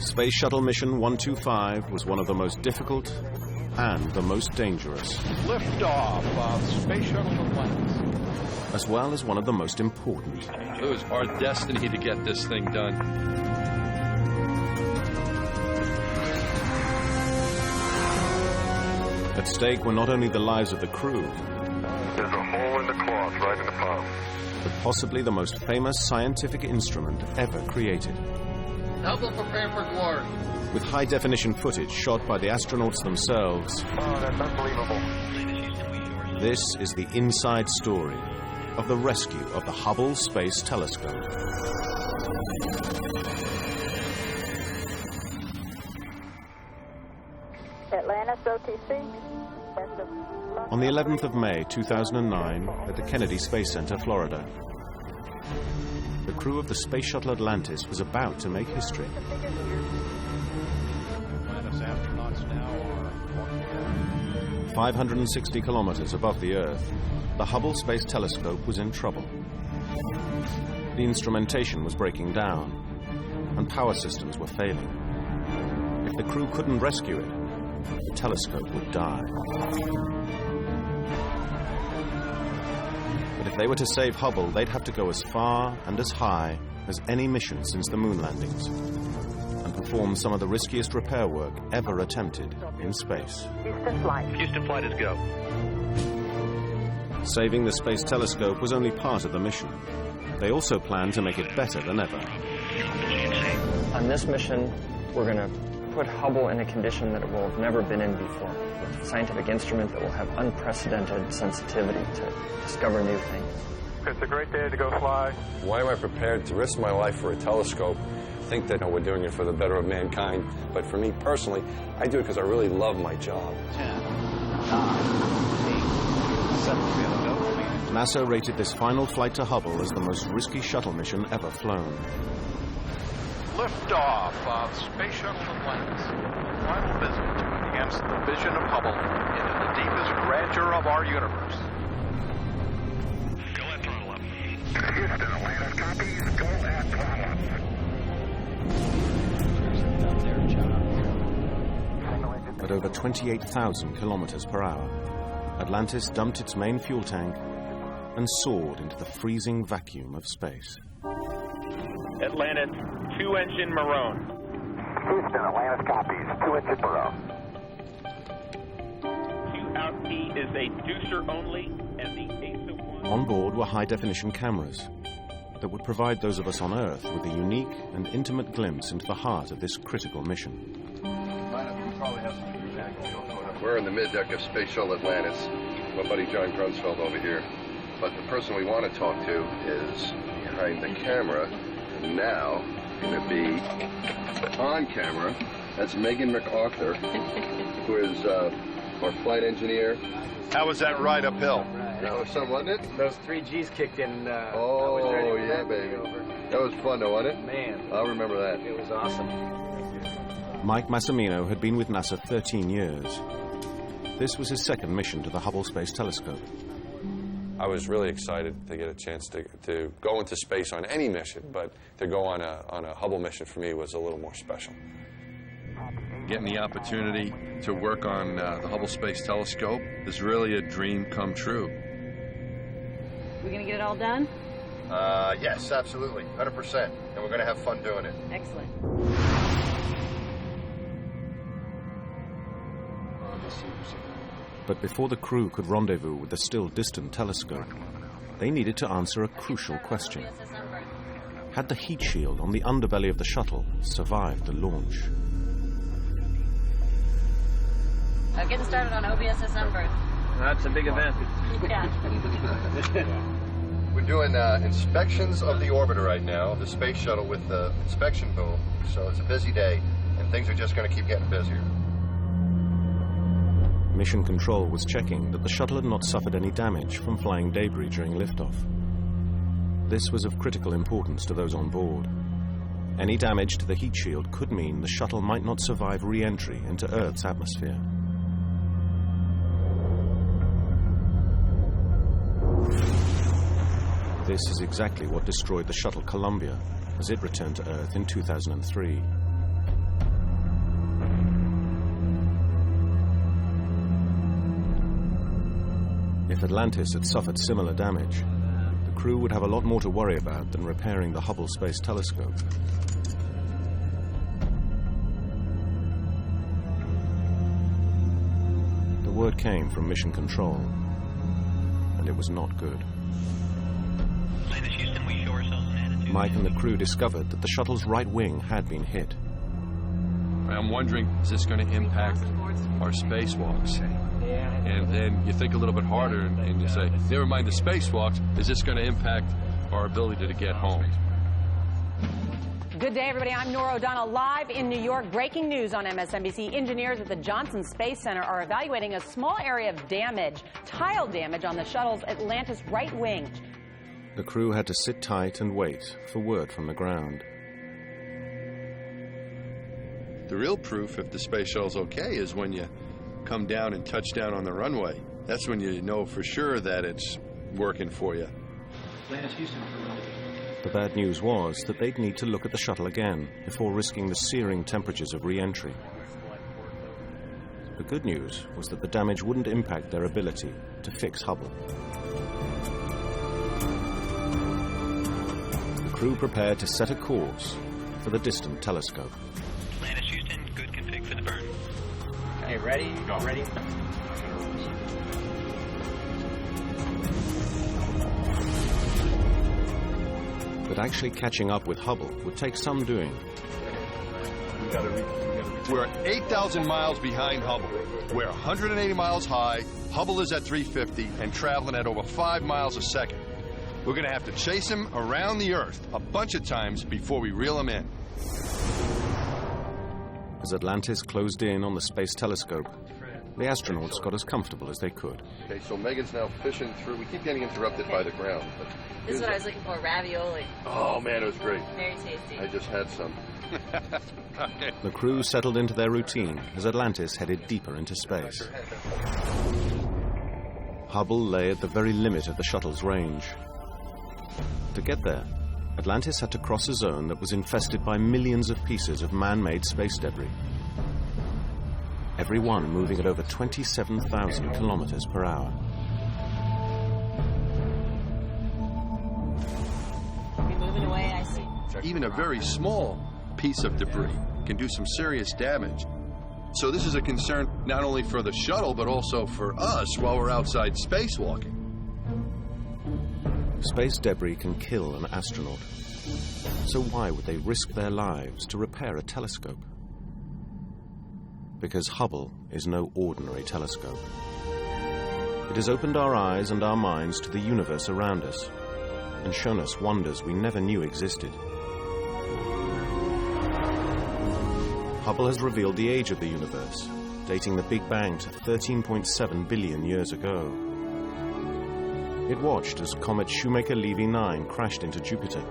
Space Shuttle Mission 125 was one of the most difficult and the most dangerous. Liftoff of Space Shuttle Atlantis. As well as one of the most important. It was our destiny to get this thing done. At stake were not only the lives of the crew, there's a hole in the cloth right in the palm, but possibly the most famous scientific instrument ever created. Help them prepare for glory. With high-definition footage shot by the astronauts themselves. Oh, that's unbelievable. This is the inside story of the rescue of the Hubble Space Telescope. Atlantis OTC. On the 11th of May 2009 at the Kennedy Space Center, Florida, the crew of the Space Shuttle Atlantis was about to make history. Atlantis astronauts now are 560 kilometers above the Earth, the Hubble Space Telescope was in trouble. The instrumentation was breaking down, and power systems were failing. If the crew couldn't rescue it, the telescope would die. But if they were to save Hubble, they'd have to go as far and as high as any mission since the moon landings, and perform some of the riskiest repair work ever attempted in space. Houston flight. Houston flight is go. Saving the space telescope was only part of the mission. They also planned to make it better than ever. On this mission, we're going to put Hubble in a condition that it will have never been in before, with a scientific instrument that will have unprecedented sensitivity to discover new things. It's a great day to go fly. Why am I prepared to risk my life for a telescope? Think that we're doing it for the better of mankind, but for me personally, I do it because I really love my job. 10, 9, 8, 7, NASA rated this final flight to Hubble as the most risky shuttle mission ever flown. Liftoff of Space Shuttle Atlantis. Final visit to enhance the vision of Hubble into the deepest grandeur of our universe. Go at throttle up. Houston, Atlantis copies. Go at throttle up. At over 28,000 kilometers per hour, Atlantis dumped its main fuel tank and soared into the freezing vacuum of space. Atlantis, 2-engine Maroon. Houston, Atlantis copies. 2-engine Maroon. 2 out P is a deucer only, and the ASA 1... On board were high-definition cameras that would provide those of us on Earth with a unique and intimate glimpse into the heart of this critical mission. We're in the mid-deck of Space Shuttle Atlantis. My buddy John Grunsfeld over here. But the person we want to talk to is behind the camera. Now, going to be on camera. That's Megan McArthur, who is our flight engineer. How was that ride uphill? That was something, wasn't it? Those 3 Gs kicked in. Oh, yeah, baby. That was fun, though, wasn't it? Man. I'll remember that. It was awesome. Mike Massimino had been with NASA 13 years. This was his second mission to the Hubble Space Telescope. I was really excited to get a chance to go into space on any mission, but to go on a Hubble mission for me was a little more special. Getting the opportunity to work on the Hubble Space Telescope is really a dream come true. We gonna get it all done? Yes, absolutely, 100%. And we're going to have fun doing it. Excellent. But before the crew could rendezvous with the still distant telescope, they needed to answer a crucial question. Had the heat shield on the underbelly of the shuttle survived the launch? Getting started on OBSS Sunburn. That's a big event. Yeah. We're doing inspections of the orbiter right now, the space shuttle with the inspection boom. So it's a busy day, and things are just going to keep getting busier. Mission Control was checking that the shuttle had not suffered any damage from flying debris during liftoff. This was of critical importance to those on board. Any damage to the heat shield could mean the shuttle might not survive re-entry into Earth's atmosphere. This is exactly what destroyed the shuttle Columbia as it returned to Earth in 2003. If Atlantis had suffered similar damage, the crew would have a lot more to worry about than repairing the Hubble Space Telescope. The word came from Mission Control, and it was not good. Atlantis Houston, we show ourselves in attitude. Mike and the crew discovered that the shuttle's right wing had been hit. I'm wondering, is this going to impact our spacewalks? And then you think a little bit harder and you say, never mind the spacewalks, is this going to impact our ability to get home? Good day, everybody. I'm Norah O'Donnell, live in New York. Breaking news on MSNBC. Engineers at the Johnson Space Center are evaluating a small area of damage, tile damage on the shuttle's Atlantis right wing. The crew had to sit tight and wait for word from the ground. The real proof if the space shuttle's okay is when you come down and touch down on the runway. That's when you know for sure that it's working for you. The bad news was that they'd need to look at the shuttle again before risking the searing temperatures of re-entry. The good news was that the damage wouldn't impact their ability to fix Hubble. The crew prepared to set a course for the distant telescope. Atlantis Houston, good config for the burn. Okay, ready? Go. Ready? But actually catching up with Hubble would take some doing. We're 8,000 miles behind Hubble. We're 180 miles high, Hubble is at 350, and traveling at over 5 miles a second. We're going to have to chase him around the Earth a bunch of times before we reel him in. As Atlantis closed in on the space telescope, the astronauts got as comfortable as they could. Okay, so Megan's now fishing through. We keep getting interrupted by the ground. But This is what I was looking for, ravioli. oh, man, it was great. Very tasty. I just had some. The crew settled into their routine as Atlantis headed deeper into space. Hubble lay at the very limit of the shuttle's range. To get there, Atlantis had to cross a zone that was infested by millions of pieces of man-made space debris. Every one moving at over 27,000 kilometers per hour. You're moving away, I see. Even a very small piece of debris can do some serious damage. So this is a concern not only for the shuttle, but also for us while we're outside spacewalking. Space debris can kill an astronaut. So why would they risk their lives to repair a telescope? Because Hubble is no ordinary telescope. It has opened our eyes and our minds to the universe around us and shown us wonders we never knew existed. Hubble has revealed the age of the universe, dating the Big Bang to 13.7 billion years ago. It watched as comet Shoemaker-Levy 9 crashed into Jupiter.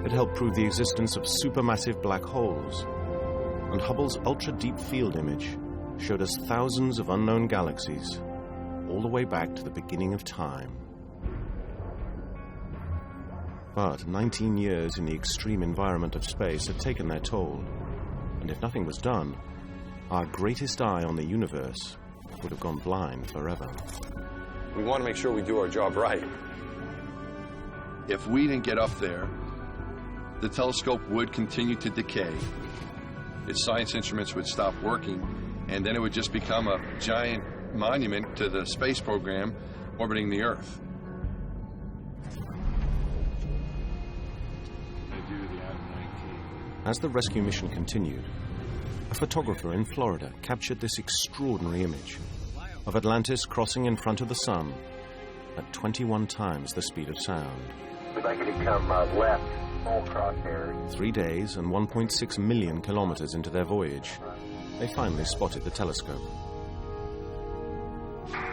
It helped prove the existence of supermassive black holes, and Hubble's ultra-deep field image showed us thousands of unknown galaxies, all the way back to the beginning of time. But 19 years in the extreme environment of space had taken their toll, and if nothing was done, our greatest eye on the universe would have gone blind forever. We want to make sure we do our job right. If we didn't get up there, the telescope would continue to decay, its science instruments would stop working, and then it would just become a giant monument to the space program orbiting the Earth. As the rescue mission continued, a photographer in Florida captured this extraordinary image of Atlantis crossing in front of the sun at 21 times the speed of sound. We'd like you to come left, full crosshairs. 3 days and 1.6 million kilometers into their voyage, they finally spotted the telescope.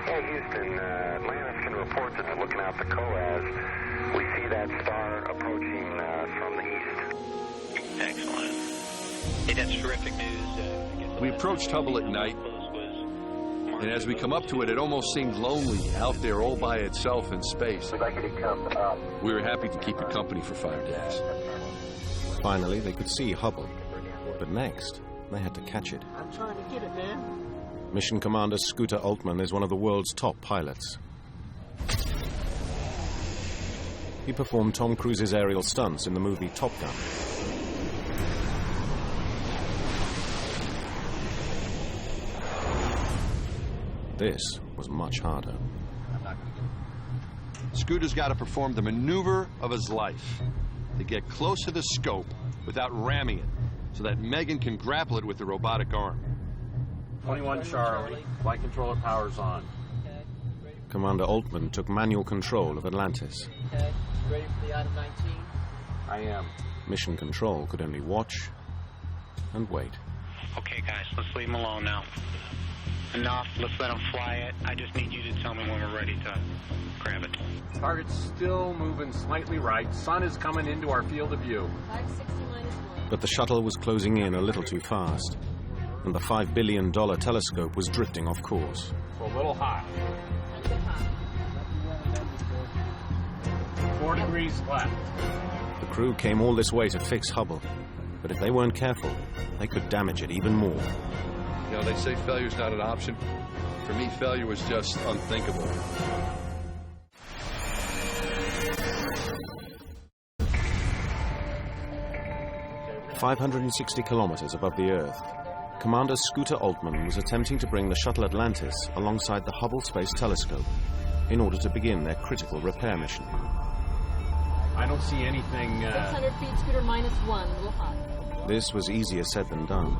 Hey, Houston, Atlantis can report that they're looking out the COAS. We see that star approaching from the east. Excellent. Hey, that's terrific news. We approached Hubble at night, and as we come up to it, it almost seemed lonely out there all by itself in space. We'd like you to come up. We were happy to keep it company for 5 days. Finally, they could see Hubble, but next, they had to catch it. I'm trying to get it, man. Mission Commander Scooter Altman is one of the world's top pilots. He performed Tom Cruise's aerial stunts in the movie Top Gun. This was much harder. Scooter's got to perform the maneuver of his life to get close to the scope without ramming it, so that Megan can grapple it with the robotic arm. 21 Charlie, flight controller powers on. Commander Altman took manual control of Atlantis. Okay, ready for the item 19? I am. Mission Control could only watch and wait. Okay, guys, let's leave him alone now. Enough, let's let him fly it. I just need you to tell me when we're ready to grab it. Target's still moving slightly right. Sun is coming into our field of view. 560 minus 1. But the shuttle was closing in a little too fast, and the $5 billion telescope was drifting off course. So a little hot. 4 degrees left. The crew came all this way to fix Hubble, but if they weren't careful, they could damage it even more. You know, they say failure's not an option. For me, failure was just unthinkable. "560 kilometers above the Earth, Commander Scooter Altman was attempting to bring the shuttle Atlantis alongside the Hubble Space Telescope in order to begin their critical repair mission. I don't see anything... 600 feet, Scooter minus 1, a little hot. This was easier said than done.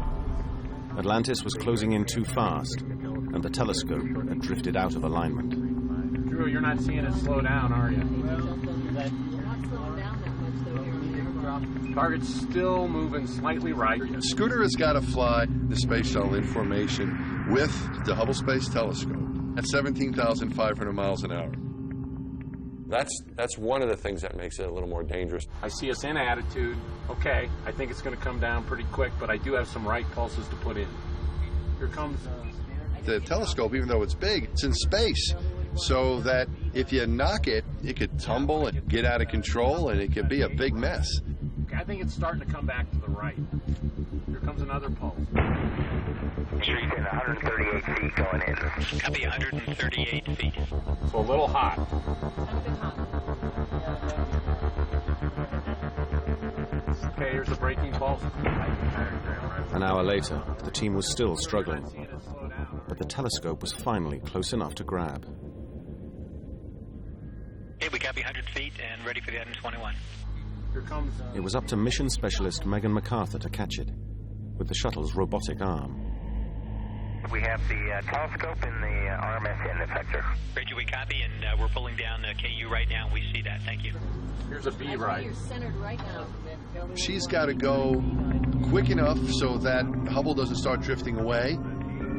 Atlantis was closing in too fast, and the telescope had drifted out of alignment. Drew, you're not seeing it slow down, are you? We're not slowing down that much, though, here. Target's still moving slightly right. Scooter has got to fly the space shuttle in formation with the Hubble Space Telescope at 17,500 miles an hour. That's one of the things that makes it a little more dangerous. I see us in attitude. Okay, I think it's going to come down pretty quick, but I do have some right pulses to put in. Here comes... The telescope, even though it's big, it's in space. So that if you knock it, it could tumble and get out of control, and it could be a big mess. Okay, I think it's starting to come back to the right. Here comes another pulse. Houston, 138 feet going in. Copy, 138 feet. So a little hot. Okay, here's the braking pulse. An hour later, the team was still struggling, but the telescope was finally close enough to grab. Okay, we copy 100 feet and ready for the item 21. Here comes... It was up to mission specialist Megan MacArthur to catch it, with the shuttle's robotic arm. We have the telescope in the RMS end effector. Reggie, we copy, and we're pulling down the KU right now. We see that. Thank you. Here's a B right. You're centered right now. She's got to go quick enough so that Hubble doesn't start drifting away,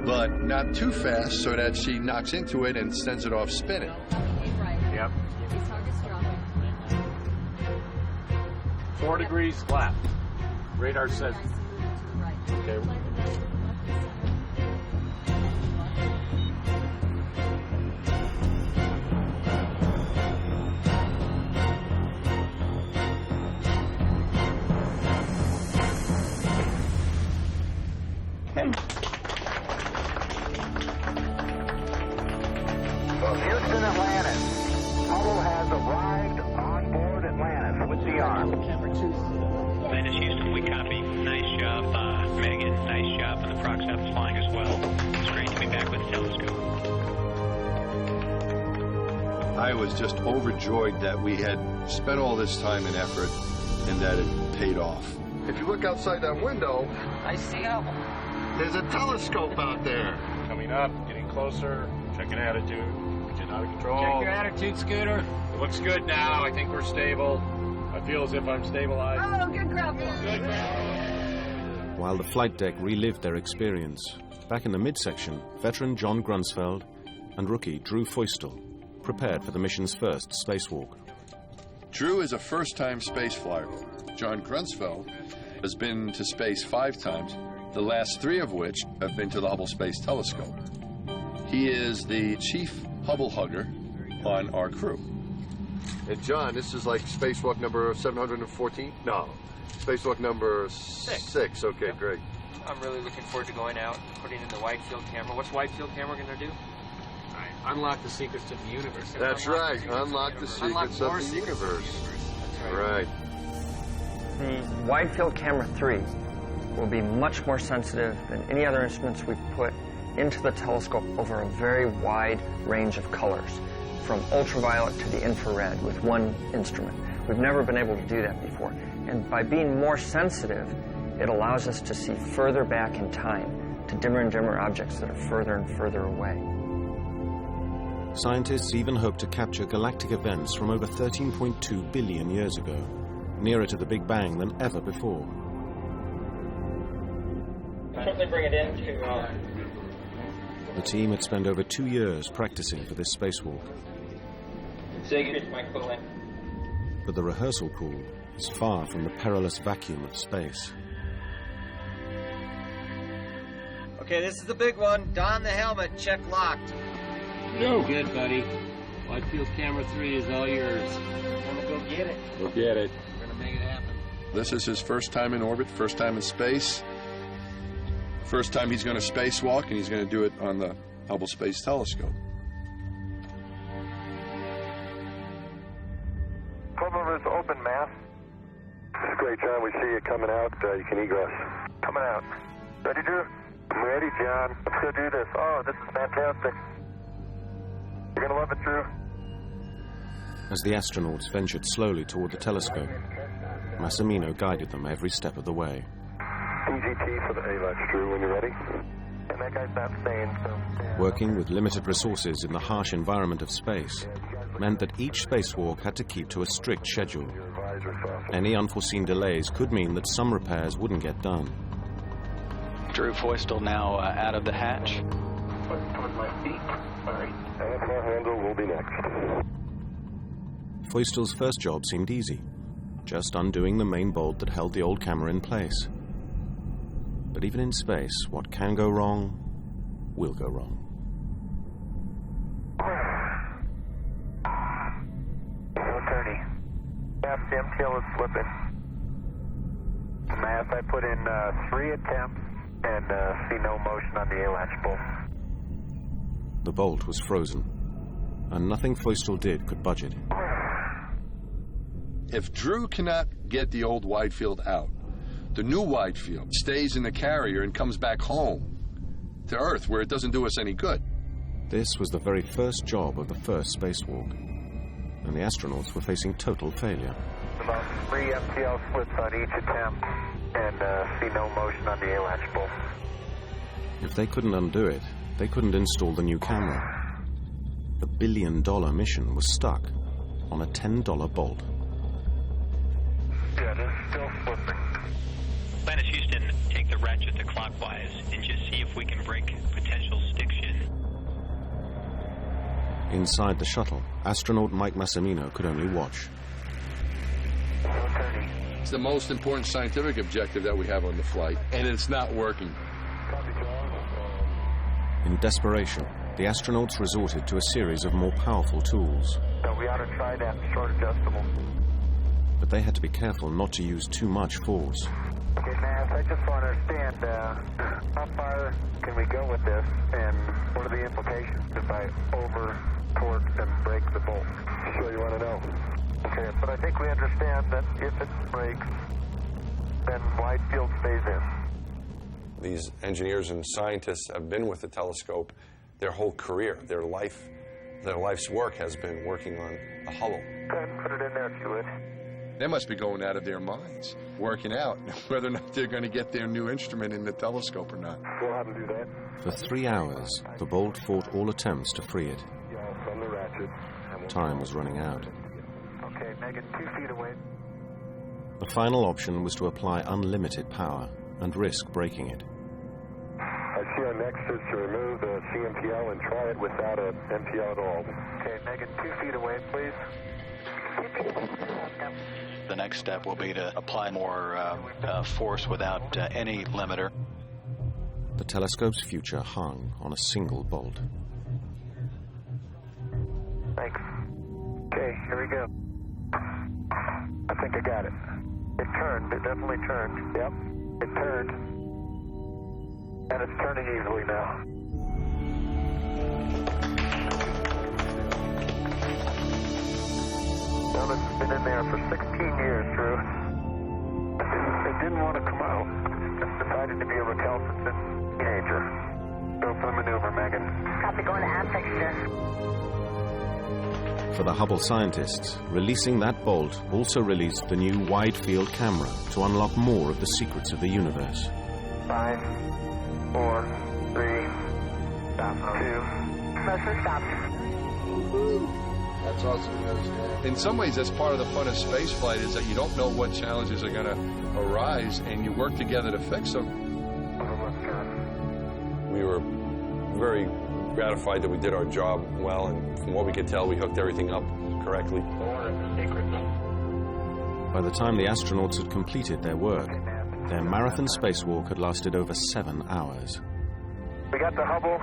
but not too fast so that she knocks into it and sends it off spinning. Yep. These targets dropping. 4 degrees left. Radar says... Okay. Houston, Atlantis. Hubble has arrived on board Atlantis with the arm. Atlantis, Houston, we copy. Nice job, Megan. Nice job on the Proxap's flying as well. It's great to be back with the telescope. I was just overjoyed that we had spent all this time and effort and that it paid off. If you look outside that window, I see Hubble. There's a telescope out there. Coming up, getting closer, checking attitude, getting out of control. Check your attitude, Scooter. It looks good now. I think we're stable. I feel as if I'm stabilized. Oh, good grapple. Good grapple. While the flight deck relived their experience, back in the midsection, veteran John Grunsfeld and rookie Drew Feustel prepared for the mission's first spacewalk. Drew is a first-time space flyer. John Grunsfeld has been to space 5 times, the last 3 of which have been to the Hubble Space Telescope. He is the chief Hubble hugger on our crew. And John, this is like spacewalk number 714? No, spacewalk number 6. Okay, great. I'm really looking forward to going out, putting in the wide field camera. What's wide field camera going to do? Unlock the secrets of the universe. That's right. Unlock the secrets of the universe. Right. The wide field camera 3 will be much more sensitive than any other instruments we've put into the telescope over a very wide range of colors, from ultraviolet to the infrared with one instrument. We've never been able to do that before. And by being more sensitive, it allows us to see further back in time to dimmer and dimmer objects that are further and further away. Scientists even hope to capture galactic events from over 13.2 billion years ago, nearer to the Big Bang than ever before. Certainly bring it in to... The team had spent over 2 years practicing for this spacewalk. But the rehearsal pool is far from the perilous vacuum of space. Okay, this is the big one. Don the helmet. Check locked. No good, buddy. Wide field camera 3 is all yours. I'm gonna go get it. Go get it. We're gonna make it happen. This is his first time in orbit, first time in space. First time he's going to spacewalk, and he's going to do it on the Hubble Space Telescope. Club is open, Mass. This is great, John. We see you coming out. You can egress. Coming out. Ready, Drew? I'm ready, John. Let's go do this. Oh, this is fantastic. You're going to love it, Drew. As the astronauts ventured slowly toward the telescope, Massimino guided them every step of the way. DGT for the AVAX, Drew, when you're ready. And that guy's not staying, so... Working with limited resources in the harsh environment of space meant that each spacewalk had to keep to a strict schedule. Any unforeseen delays could mean that some repairs wouldn't get done. Drew Feustel now out of the hatch. Towards my feet. Sorry. Alpha handle will be next. Feustel's first job seemed easy, just undoing the main bolt that held the old camera in place. But even in space, what can go wrong will go wrong. 130. Mass, the MTL is slipping. Mass, I put in 3 attempts and see no motion on the A-latch bolt. The bolt was frozen, and nothing Feustel did could budge it. If Drew cannot get the old wide field out, the new wide field stays in the carrier and comes back home to Earth, where it doesn't do us any good. This was the very first job of the first spacewalk, and the astronauts were facing total failure. About 3 MTL slips on each attempt and see no motion on the A-latch bolt. If they couldn't undo it, they couldn't install the new camera. The billion-dollar mission was stuck on a $10 bolt. Yeah, it's still slipping. Atlantis Houston, take the ratchet to clockwise and just see if we can break potential stiction. Inside the shuttle, astronaut Mike Massimino could only watch. It's the most important scientific objective that we have on the flight, and it's not working. In desperation, the astronauts resorted to a series of more powerful tools. So we ought to try that short adjustable. But they had to be careful not to use too much force. Okay, Mass, I just want to understand, how far can we go with this, and what are the implications if I over-torque and break the bolt? Sure you want to know. Okay, but I think we understand that if it breaks, then wide field stays in. These engineers and scientists have been with the telescope their whole career. Their life's work has been working on the Hubble. Go ahead and put it in there if you would. They must be going out of their minds, working out whether or not they're going to get their new instrument in the telescope or not. We'll have them do that. For 3 hours, the bolt fought all attempts to free it. From the ratchet. Time was running out. Okay, Megan, 2 feet away. The final option was to apply unlimited power and risk breaking it. I see our next is to remove the CMPL and try it without an MPL at all. Okay, Megan, 2 feet away, please. The next step will be to apply more force without any limiter. The telescope's future hung on a single bolt. Thanks. Okay, here we go. I think I got it. It turned. It definitely turned. Yep, it turned. And it's turning easily now. Well, this has been in there for 16 years, Drew. It didn't want to come out. It just decided to be a recalcitrant teenager. Go for the maneuver, Megan. Copy, going to aspect, sir. For the Hubble scientists, releasing that bolt also released the new wide-field camera to unlock more of the secrets of the universe. 5, 4, 3, stop, 2. Motion stopped. That's awesome news. In some ways, that's part of the fun of spaceflight is that you don't know what challenges are going to arise, and you work together to fix them. We were very gratified that we did our job well, and from what we could tell, we hooked everything up correctly. By the time the astronauts had completed their work, their marathon spacewalk had lasted over 7 hours. We got to Hubble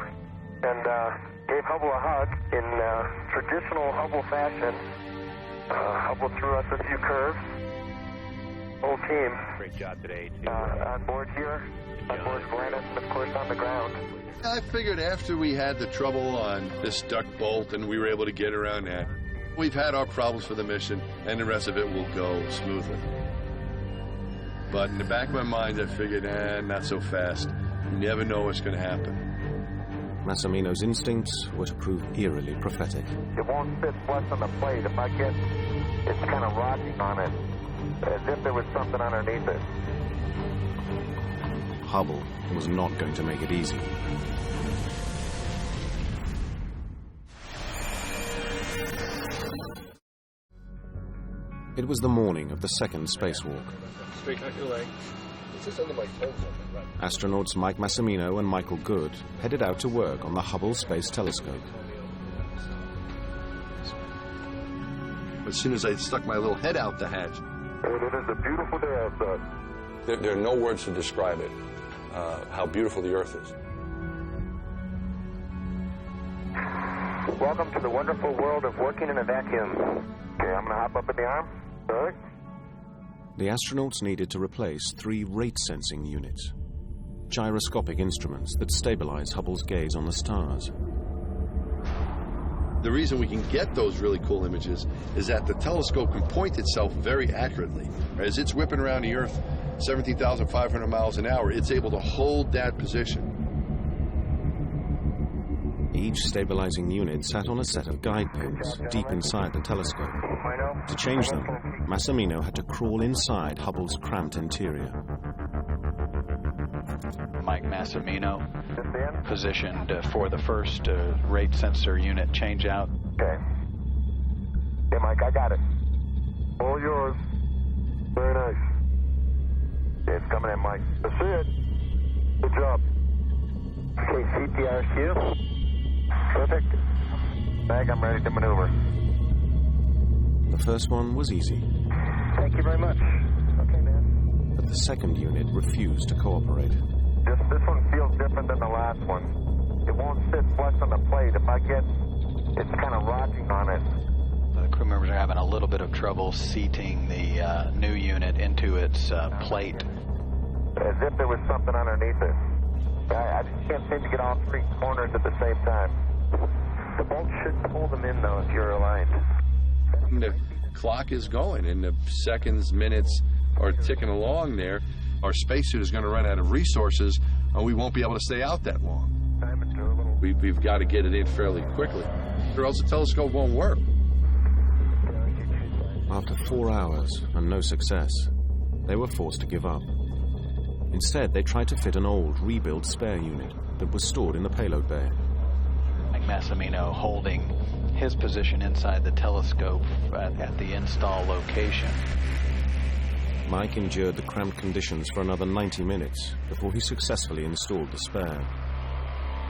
and gave Hubble a hug in traditional Hubble fashion. Hubble threw us a few curves. Whole team. Great job today. On board here, on board Atlantis, and of course on the ground. I figured after we had the trouble on this duck bolt and we were able to get around that, we've had our problems for the mission, and the rest of it will go smoothly. But in the back of my mind, I figured, not so fast. You never know what's going to happen. Massimino's instincts were to prove eerily prophetic. It won't sit flush on the plate. If I get, it's kind of rocking on it, as if there was something underneath it. Hubble was not going to make it easy. It was the morning of the second spacewalk. Straighten out your leg. It's just under my toes. Astronauts Mike Massimino and Michael Good headed out to work on the Hubble Space Telescope. As soon as I stuck my little head out the hatch. It is a beautiful day outside. There are no words to describe it, how beautiful the Earth is. Welcome to the wonderful world of working in a vacuum. Okay, I'm going to hop up in the arm. All right. The astronauts needed to replace 3 rate-sensing units, gyroscopic instruments that stabilize Hubble's gaze on the stars. The reason we can get those really cool images is that the telescope can point itself very accurately. As it's whipping around the Earth 17,500 miles an hour, it's able to hold that position. Each stabilizing unit sat on a set of guide pins deep inside the telescope. To change them, Massimino had to crawl inside Hubble's cramped interior. Mike Massimino, positioned for the first rate sensor unit change out. Okay. Hey, Mike, I got it. All yours. Very nice. Okay, it's coming in, Mike. That's it. Good job. Okay, CPRQ. Perfect. Mag, I'm ready to maneuver. The first one was easy. Thank you very much. Okay, man. But the second unit refused to cooperate. This one feels different than the last one. It won't sit flush on the plate. If I get, it's kind of rocking on it. The crew members are having a little bit of trouble seating the new unit into its plate. As if there was something underneath it. I just can't seem to get all 3 corners at the same time. The bolt should pull them in, though, if you're aligned. The clock is going, and the seconds, minutes are ticking along there. Our spacesuit is going to run out of resources, and we won't be able to stay out that long. We've got to get it in fairly quickly, or else the telescope won't work. After 4 hours and no success, they were forced to give up. Instead, they tried to fit an old, rebuilt spare unit that was stored in the payload bay. Mike Massimino holding his position inside the telescope at the install location. Mike endured the cramped conditions for another 90 minutes before he successfully installed the spare.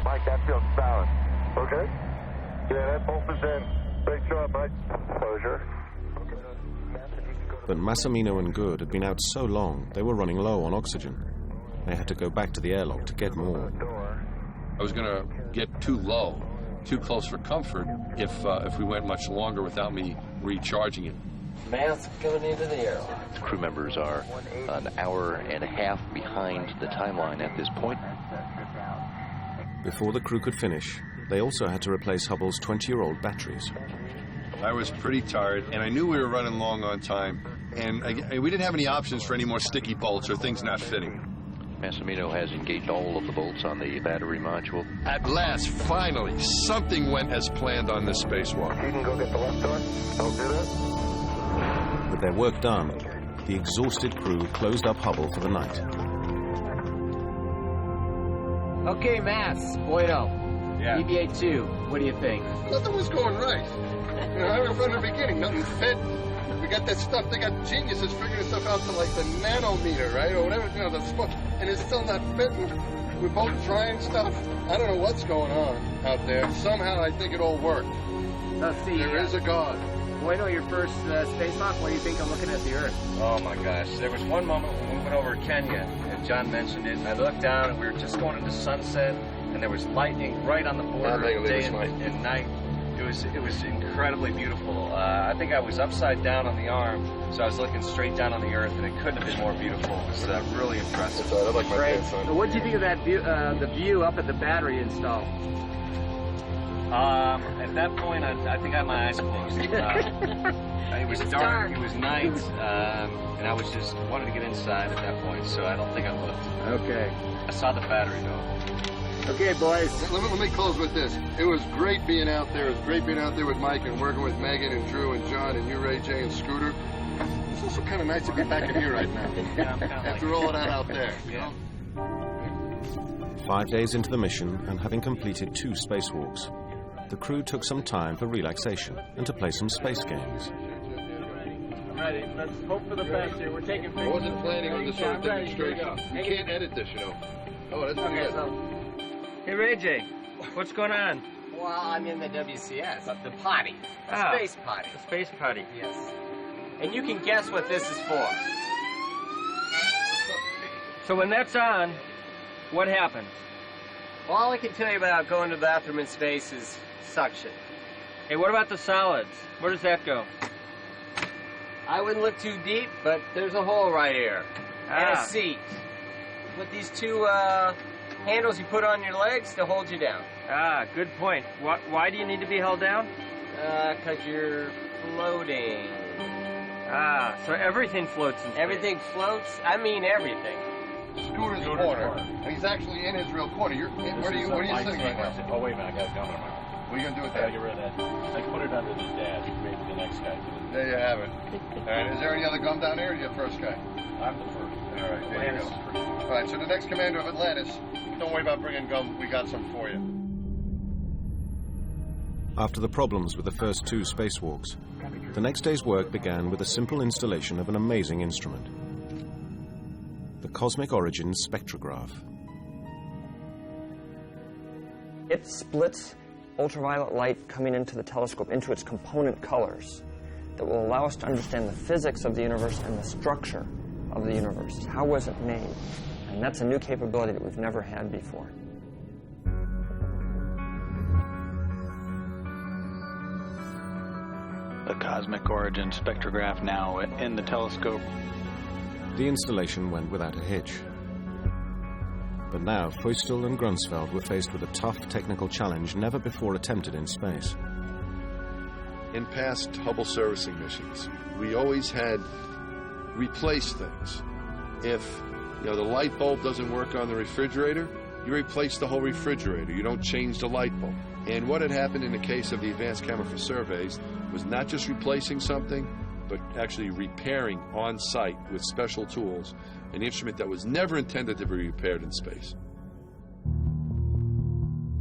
Mike, that feels solid. Okay? Yeah, that bolt is in. Great job, Mike. Closure. But Massimino and Good had been out so long, they were running low on oxygen. They had to go back to the airlock to get more. I was going to get too low, too close for comfort, if we went much longer without me recharging it. Mask going into the airlock. The crew members are an hour and a half behind the timeline at this point. Before the crew could finish, they also had to replace Hubble's 20-year-old batteries. I was pretty tired, and I knew we were running long on time, and we didn't have any options for any more sticky bolts or things not fitting. Massimino has engaged all of the bolts on the battery module. At last, finally, something went as planned on this spacewalk. You can go get the left door. I'll do that. With their work done, the exhausted crew closed up Hubble for the night. Okay, Mass. Bueno. Yeah. EVA-2. What do you think? Nothing was going right. From the beginning, nothing fit. We got that stuff. They got geniuses figuring stuff out to like the nanometer, right, or whatever. You know, and it's still not fitting. We're both trying stuff. I don't know what's going on out there. Somehow, I think it all worked. Let's see. There is a God. Bueno, your first spacewalk. What do you think of looking at the Earth? Oh my gosh! There was one moment when we went over Kenya, and John mentioned it. And I looked down, and we were just going into sunset, and there was lightning right on the border of day and night. It was incredibly beautiful. I think I was upside down on the arm, so I was looking straight down on the Earth, and it couldn't have been more beautiful. It was really impressive. I like my Great. pants on. So what did you think of that view, the view up at the battery install? At that point, I think I had my eyes closed. It was dark. It was night, and I was just wanted to get inside at that point, so I don't think I looked. Okay. I saw the battery though. Okay, boys. Let me close with this. It was great being out there. It was great being out there with Mike and working with Megan and Drew and John and you, Ray J and Scooter. It's also kind of nice to be back in here right now. After all of that out there, you know? 5 days into the mission and having completed 2 spacewalks, the crew took some time for relaxation and to play some space games. Ready, let's hope for the best here. We're taking pictures. I wasn't planning on this sort of demonstration. You can't edit this, you know. Oh, that's pretty good. Hey, Ray J, what's going on? Well, I'm in the WCS, the potty, the space potty. The space potty. Yes. And you can guess what this is for. So when that's on, what happens? Well, all I can tell you about going to the bathroom in space is suction. Hey, what about the solids? Where does that go? I wouldn't look too deep, but there's a hole right here. And a seat. With these 2 handles you put on your legs to hold you down. Good point. Why do you need to be held down? Because you're floating. So everything floats in space. Everything floats? I mean everything. Scooter's corner. And he's actually in his real corner. Where are you sitting right now? Oh, wait a minute. I got a gun on my arm. What are you going to do with I that? got to get rid of that. I put it under the dash. Maybe the next guy. There you have it. All right, is there any other gum down there, or are you the first guy? I'm the first. All right, there you go. All right, so the next commander of Atlantis, don't worry about bringing gum. We got some for you. After the problems with the first 2 spacewalks, the next day's work began with a simple installation of an amazing instrument. The Cosmic Origins Spectrograph. It splits ultraviolet light coming into the telescope into its component colors that will allow us to understand the physics of the universe and the structure of the universe. How was it made? And that's a new capability that we've never had before. The Cosmic Origins Spectrograph now in the telescope. The installation went without a hitch. But now Feustel and Grunsfeld were faced with a tough technical challenge never before attempted in space. In past Hubble servicing missions, we always had replaced things. If the light bulb doesn't work on the refrigerator, you replace the whole refrigerator. You don't change the light bulb. And what had happened in the case of the Advanced Camera for Surveys was not just replacing something, but actually repairing on site with special tools an instrument that was never intended to be repaired in space.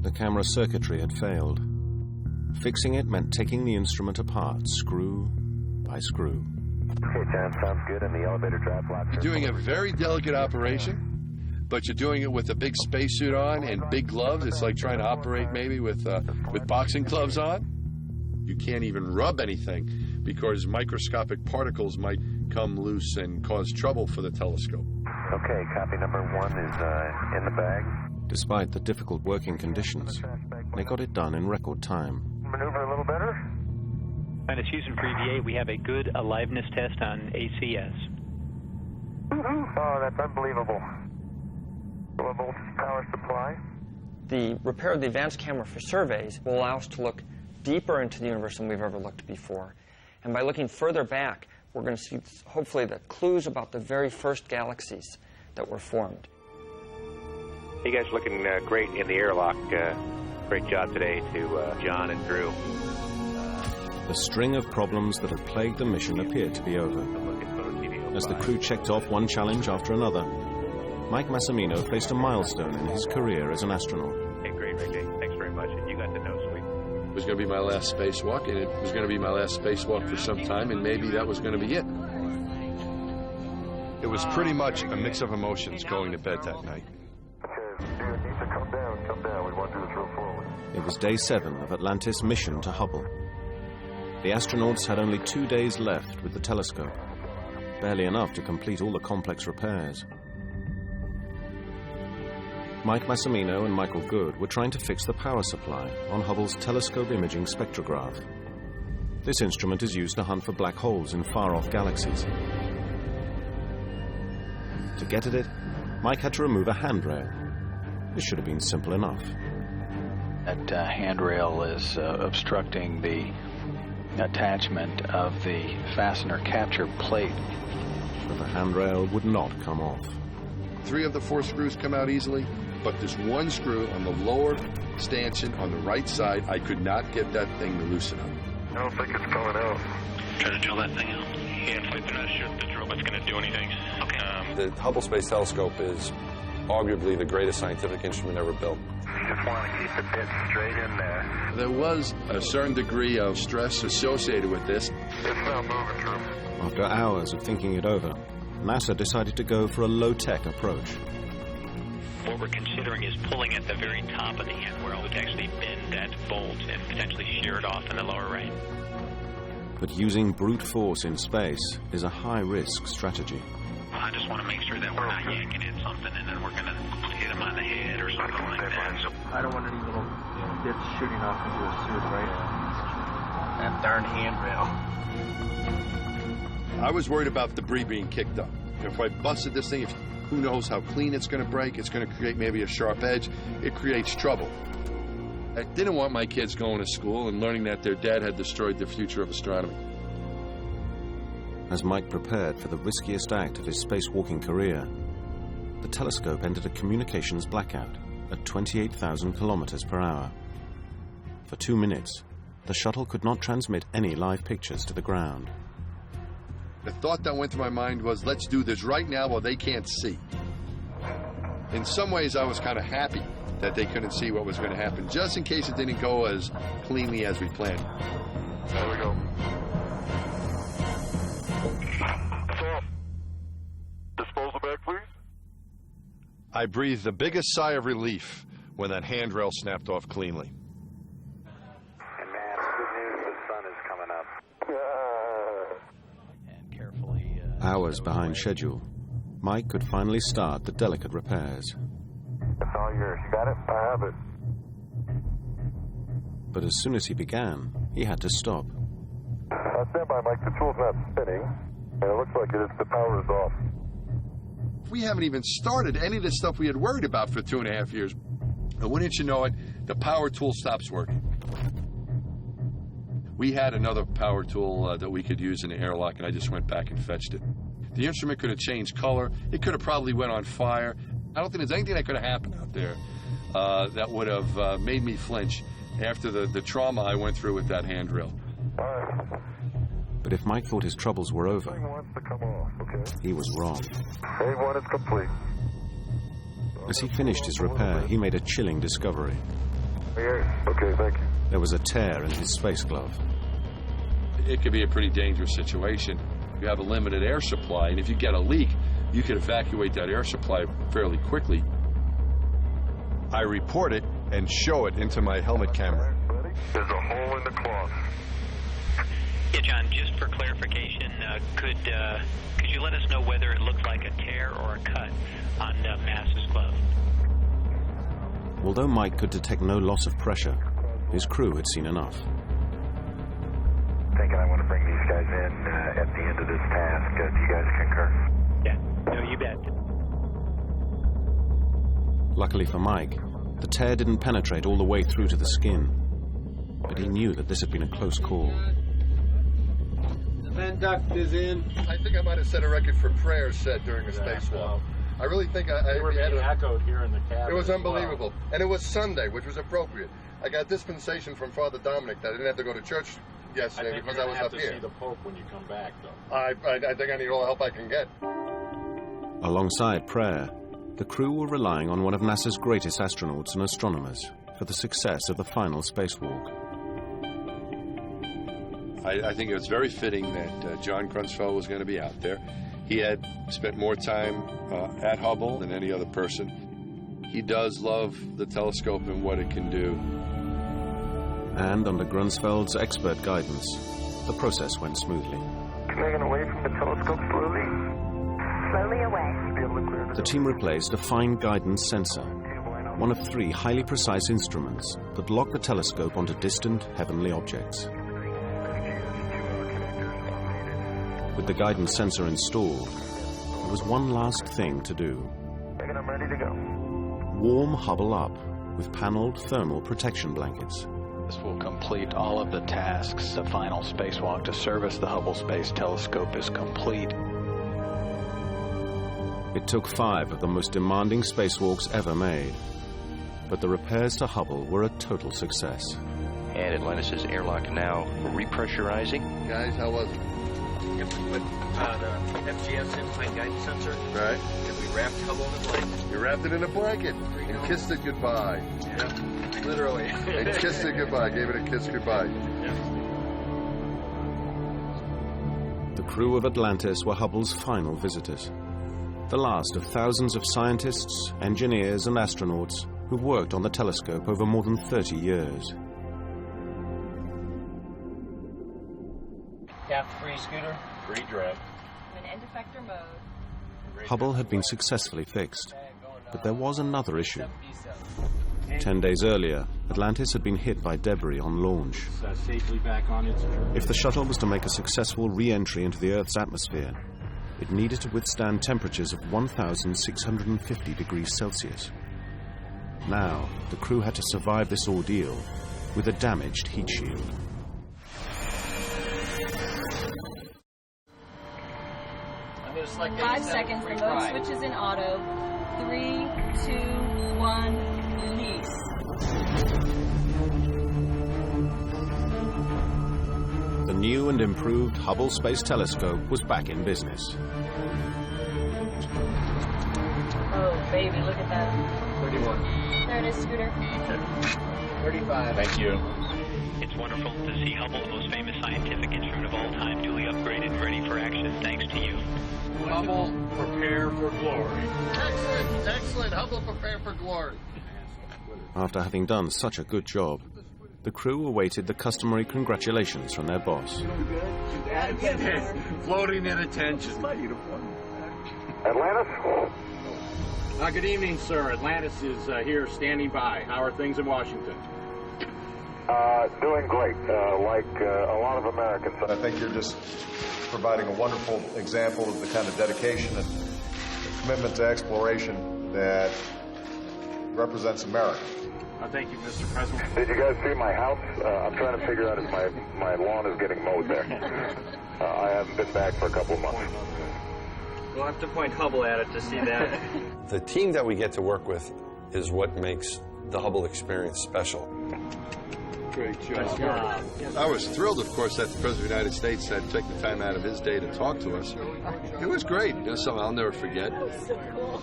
The camera circuitry had failed. Fixing it meant taking the instrument apart, screw by screw. Okay, John, sounds good. And the elevator drive blocks. You're doing a very delicate operation, but you're doing it with a big spacesuit on and big gloves. It's like trying to operate maybe with boxing gloves on. You can't even rub anything because microscopic particles might come loose and cause trouble for the telescope. Okay, copy number 1 is in the bag. Despite the difficult working conditions, they got it done in record time. Maneuver a little better? Atlantis Houston for EVA, we have a good aliveness test on ACS. Oh, that's unbelievable. Low voltage power supply. The repair of the advanced camera for surveys will allow us to look deeper into the universe than we've ever looked before. And by looking further back, we're going to see, hopefully, the clues about the very first galaxies that were formed. You guys looking great in the airlock. Great job today to John and Drew. The string of problems that had plagued the mission appeared to be over. As the crew checked off one challenge after another, Mike Massimino faced a milestone in his career as an astronaut. Hey, great, Rick. Thanks very much. And you got to know Sweet. It was going to be my last spacewalk, and it was going to be my last spacewalk for some time, and maybe that was going to be it. It was pretty much a mix of emotions going to bed that night. It was day 7 of Atlantis' mission to Hubble. The astronauts had only 2 days left with the telescope, barely enough to complete all the complex repairs. Mike Massimino and Michael Good were trying to fix the power supply on Hubble's telescope imaging spectrograph. This instrument is used to hunt for black holes in far-off galaxies. To get at it, Mike had to remove a handrail. This should have been simple enough. That handrail is obstructing the attachment of the fastener capture plate. But the handrail would not come off. 3 of the 4 screws come out easily, but there's one screw on the lower stanchion on the right side. I could not get that thing to loosen up. I don't think it's coming out. Try to drill that thing out. Yeah, it's like they're not sure if the drill bit's going to do anything. Okay. The Hubble Space Telescope is arguably the greatest scientific instrument ever built. You just want to keep the bit straight in there. There was a certain degree of stress associated with this. It's not moving, Drew. After hours of thinking it over, NASA decided to go for a low-tech approach. What we're considering is pulling at the very top of the handrail to actually bend that bolt and potentially shear it off in the lower right. But using brute force in space is a high-risk strategy. Well, I just want to make sure that we're not yanking at something and then we're going to hit him on the head or something like that. I don't want any little bits shooting off into a suit, right? That darn handrail. I was worried about debris being kicked up. If I busted this thing, who knows how clean it's going to break. It's going to create maybe a sharp edge. It creates trouble. I didn't want my kids going to school and learning that their dad had destroyed the future of astronomy. As Mike prepared for the riskiest act of his spacewalking career, the telescope entered a communications blackout at 28,000 kilometers per hour. For 2 minutes, the shuttle could not transmit any live pictures to the ground. The thought that went through my mind was, let's do this right now while they can't see. In some ways, I was kind of happy that they couldn't see what was going to happen, just in case it didn't go as cleanly as we planned. There we go. Disposal back, please. I breathed the biggest sigh of relief when that handrail snapped off cleanly. And man, good news, the sun is coming up. And carefully... Hours behind schedule, Mike could finally start the delicate repairs. It's all yours. You got it? I have it. But as soon as he began, he had to stop. Stand by, Mike. The tool's not spinning, and it looks like it is. The power is off. We haven't even started any of the stuff we had worried about for 2.5 years. And wouldn't you know it, the power tool stops working. We had another power tool that we could use in the airlock, and I just went back and fetched it. The instrument could have changed color. It could have probably went on fire. I don't think there's anything that could have happened out there that would have made me flinch after the trauma I went through with that handrail. But if Mike thought his troubles were over, he was wrong. A1 is complete. As he finished his repair, he made a chilling discovery. Okay, thank you. There was a tear in his space glove. It could be a pretty dangerous situation. You have a limited air supply, and if you get a leak, you could evacuate that air supply fairly quickly. I report it and show it into my helmet camera. There's a hole in the cloth. Yeah, John, just for clarification, could you let us know whether it looked like a tear or a cut on Mass's glove? Although Mike could detect no loss of pressure, his crew had seen enough. Thinking I want to bring these guys in at the end of this task. Do you guys concur? Yeah, no, you bet. Luckily for Mike, The tear didn't penetrate all the way through to the skin, but he knew that this had been a close call. The vent duct is in. I think I might have set a record for prayers said during a spacewalk. I really think I were being echoed here in the cabin. It was unbelievable. Well. And it was Sunday, which was appropriate. I got dispensation from Father Dominic that I didn't have to go to church yesterday because I was up here. I think you're going to have to see the Pope when you come back, though. I think I need all the help I can get. Alongside prayer, the crew were relying on one of NASA's greatest astronauts and astronomers for the success of the final spacewalk. I think it was very fitting that John Grunsfeld was going to be out there. He had spent more time at Hubble than any other person. He does love the telescope and what it can do. And under Grunsfeld's expert guidance, the process went smoothly. Dragging away from the telescope slowly. Slowly away. The team replaced a fine guidance sensor, one of 3 highly precise instruments that lock the telescope onto distant heavenly objects. With the guidance sensor installed, there was one last thing to do. I'm ready to go. Warm Hubble up with paneled thermal protection blankets. This will complete all of the tasks. The final spacewalk to service the Hubble Space Telescope is complete. It took 5 of the most demanding spacewalks ever made, but the repairs to Hubble were a total success. And Atlantis' airlock now repressurizing. Guys, how was it? If we put the FGS in-flight guidance sensor, right? If we wrapped Hubble in a blanket. You wrapped it in a blanket and kissed it goodbye. Yeah, literally. And kissed it goodbye, gave it a kiss goodbye. Yeah. The crew of Atlantis were Hubble's final visitors. The last of thousands of scientists, engineers, and astronauts who've worked on the telescope over more than 30 years. Free scooter. Free drive. I'm in end effector mode. Hubble had been successfully fixed, but there was another issue. 10 days earlier, Atlantis had been hit by debris on launch. Safely back on its journey. If the shuttle was to make a successful re-entry into the Earth's atmosphere, it needed to withstand temperatures of 1,650 degrees Celsius. Now, the crew had to survive this ordeal with a damaged heat shield. I'm going to select 5 seconds. The mode switch is in auto. 3, 2, 1, release. The new and improved Hubble Space Telescope was back in business. Oh, baby, look at that. 31. There it is, Scooter. 35. Thank you. It's wonderful to see Hubble, the most famous scientific instrument of all time, duly upgraded and ready for action thanks to you. Hubble, prepare for glory. Excellent, excellent. Hubble, prepare for glory. After having done such a good job, the crew awaited the customary congratulations from their boss. Floating in attention. Atlantis? Good evening, sir. Atlantis is here standing by. How are things in Washington? Doing great, like a lot of Americans. I think you're just providing a wonderful example of the kind of dedication and commitment to exploration that represents America. Thank you, Mr. President. Did you guys see my house? I'm trying to figure out if my lawn is getting mowed there. I haven't been back for a couple of months. We'll have to point Hubble at it to see that. The team that we get to work with is what makes the Hubble experience special. Great job. I was thrilled, of course, that the President of the United States had taken the time out of his day to talk to us. It was great. You know, something I'll never forget. So cool.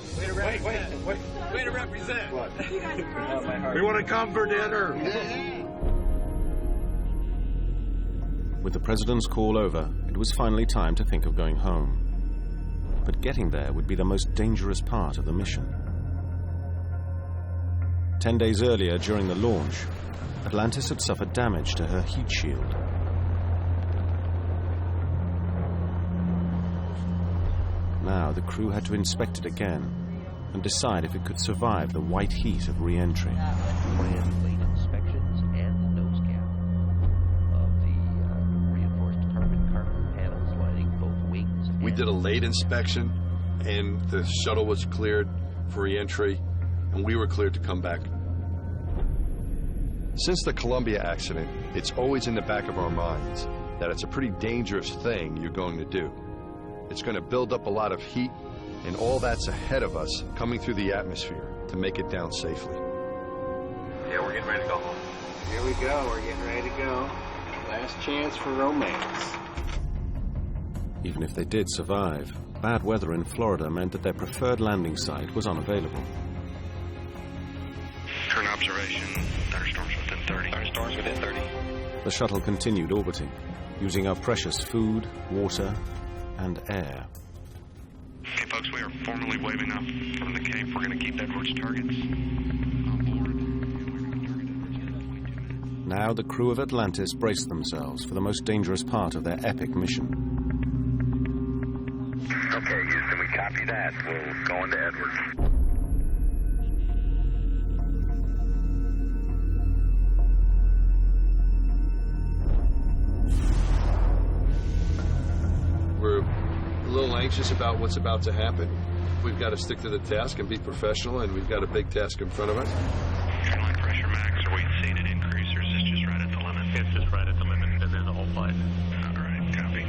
Way to represent. What? You guys are awesome. We want to come for dinner. With the president's call over, it was finally time to think of going home. But getting there would be the most dangerous part of the mission. 10 days earlier, during the launch, Atlantis had suffered damage to her heat shield. Now the crew had to inspect it again and decide if it could survive the white heat of re-entry. Planned late inspections and the nose gap of the reinforced carbon panels lining both wings. We did a late inspection, and the shuttle was cleared for re-entry, and we were cleared to come back Since the Columbia accident, it's always in the back of our minds that it's a pretty dangerous thing you're going to do. It's going to build up a lot of heat, and all that's ahead of us coming through the atmosphere to make it down safely. Yeah, we're getting ready to go home. Here we go. We're getting ready to go. Last chance for romance. Even if they did survive, bad weather in Florida meant that their preferred landing site was unavailable. Current observation, thunderstorms within 30. Thunderstorms within 30. The shuttle continued orbiting, using up precious food, water, and air. Okay, folks, we are formally waving up from the Cape. We're going to keep that towards targets. Now the crew of Atlantis braced themselves for the most dangerous part of their epic mission. Okay, Houston, we copy that. We'll go into Edwards. We're a little anxious about what's about to happen. We've got to stick to the task and be professional, and we've got a big task in front of us. Airline pressure max, are we seeing an increase, or is this just right at the limit? It's just right at the limit, and then the whole flight. All right, copy.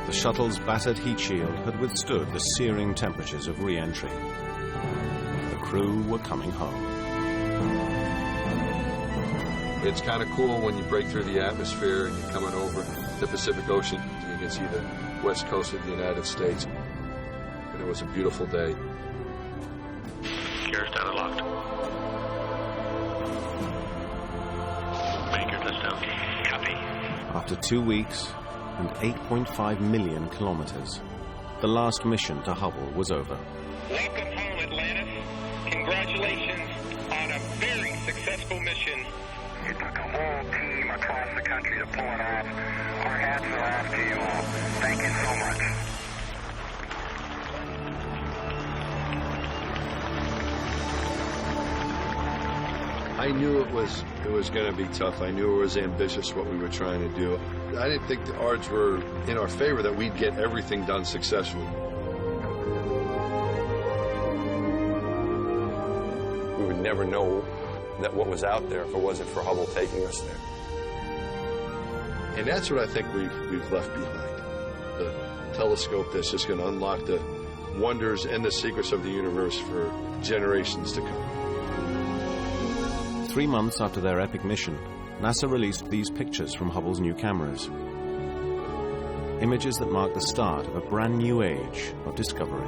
The shuttle's battered heat shield had withstood the searing temperatures of re-entry. The crew were coming home. It's kind of cool when you break through the atmosphere and you're coming over the Pacific Ocean. You can see the west coast of the United States. And it was a beautiful day. Gears down and locked. Baker, touchdown. Copy. After 2 weeks and 8.5 million kilometers, the last mission to Hubble was over. Welcome home, Atlantis. Congratulations on a very successful mission. It took a whole team across the country to pull it off. Our hats are off to you all. Thank you so much. I knew it was going to be tough. I knew it was ambitious what we were trying to do. I didn't think the odds were in our favor that we'd get everything done successfully. We would never know that what was out there if it wasn't for Hubble taking us there. And that's what I think we've left behind. The telescope that's just going to unlock the wonders and the secrets of the universe for generations to come. 3 months after their epic mission, NASA released these pictures from Hubble's new cameras. Images that mark the start of a brand new age of discovery.